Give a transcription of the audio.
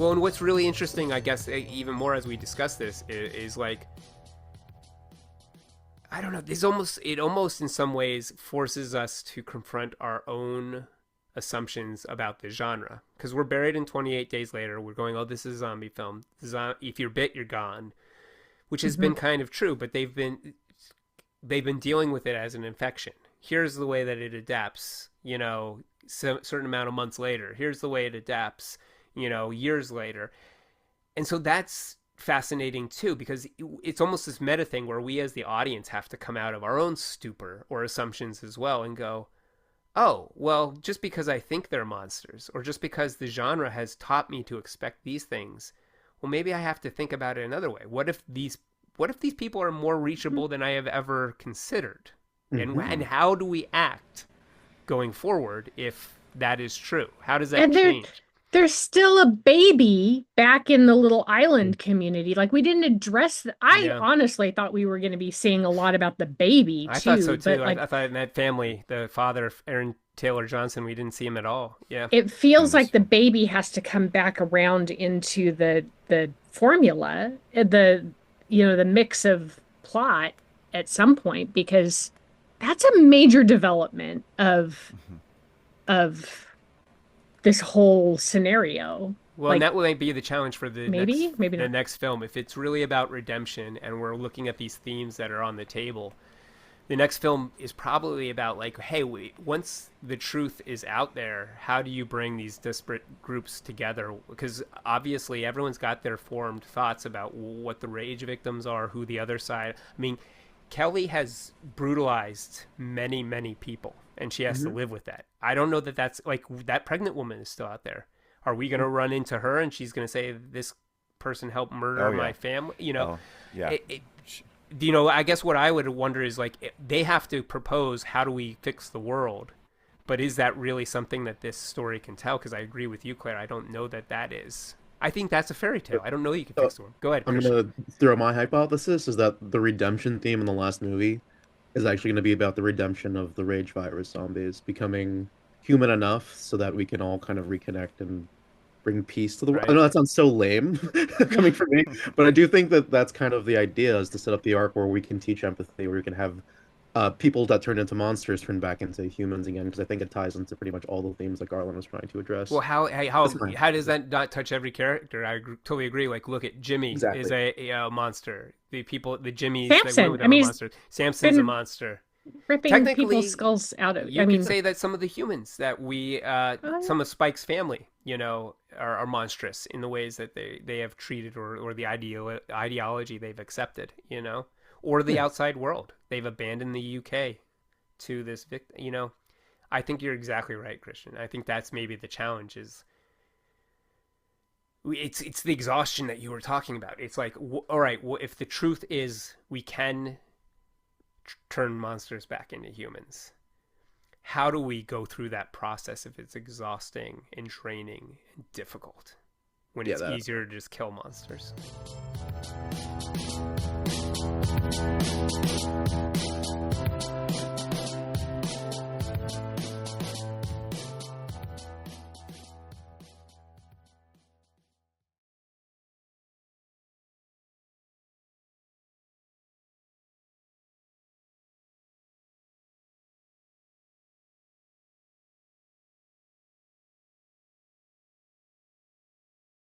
Well, and what's really interesting, I guess, even more as we discuss this, is like, I don't know, it almost in some ways forces us to confront our own assumptions about the genre. Because we're buried in 28 Days Later. We're going, oh, this is a zombie film. If you're bit, you're gone. Which has been kind of true, but they've been dealing with it as an infection. Here's the way that it adapts, certain amount of months later. Here's the way it adapts, years later. And so that's fascinating too, because it's almost this meta thing where we as the audience have to come out of our own stupor or assumptions as well and go, oh, well, just because I think they're monsters, or just because the genre has taught me to expect these things, well, maybe I have to think about it another way. What if these people are more reachable than I have ever considered? And how do we act going forward if that is true? How does that change? There's still a baby back in the little island community. Like, we didn't address I honestly thought we were going to be seeing a lot about the baby, too. I thought so, too. I thought in that family, the father, Aaron Taylor Johnson, we didn't see him at all. Yeah. It feels like the baby has to come back around into the formula, the mix of plot at some point, because that's a major development of this whole scenario. Well, and that might be the challenge for the the next film. If it's really about redemption and we're looking at these themes that are on the table, the next film is probably about like, hey, once the truth is out there, how do you bring these disparate groups together? Because obviously everyone's got their formed thoughts about what the rage victims are, who the other side. I mean, Kelly has brutalized many, many people, and she has to live with that. I don't know that that's like, that pregnant woman is still out there. Are we going to run into her and she's going to say, this person helped murder my family? I guess what I would wonder is, like, they have to propose, how do we fix the world? But is that really something that this story can tell? Because I agree with you, Claire. I don't know that is. I think that's a fairy tale. I don't know you can fix the world. Go ahead, Christian. I'm going to throw my hypothesis is that the redemption theme in the last movie is actually going to be about the redemption of the rage virus zombies becoming human enough so that we can all kind of reconnect and bring peace to the world. I know that sounds so lame coming from me, but I do think that that's kind of the idea, is to set up the arc where we can teach empathy, where we can have people that turn into monsters turn back into humans again, because I think it ties into pretty much all the themes that Garland was trying to address. Well, how does that not touch every character? I totally agree. Like, look at Jimmy is a monster. The Jimmys, Samson, monster. Samson's a monster. Ripping people's skulls out of. You could say that some of the humans that some of Spike's family, are monstrous in the ways that they have treated or the ideology they've accepted, or the outside world. They've abandoned the UK to this victim. I think you're exactly right, Christian. I think that's maybe the challenge is it's the exhaustion that you were talking about. It's like, all right, if the truth is we can turn monsters back into humans, how do we go through that process if it's exhausting and draining and difficult when it's easier to just kill monsters?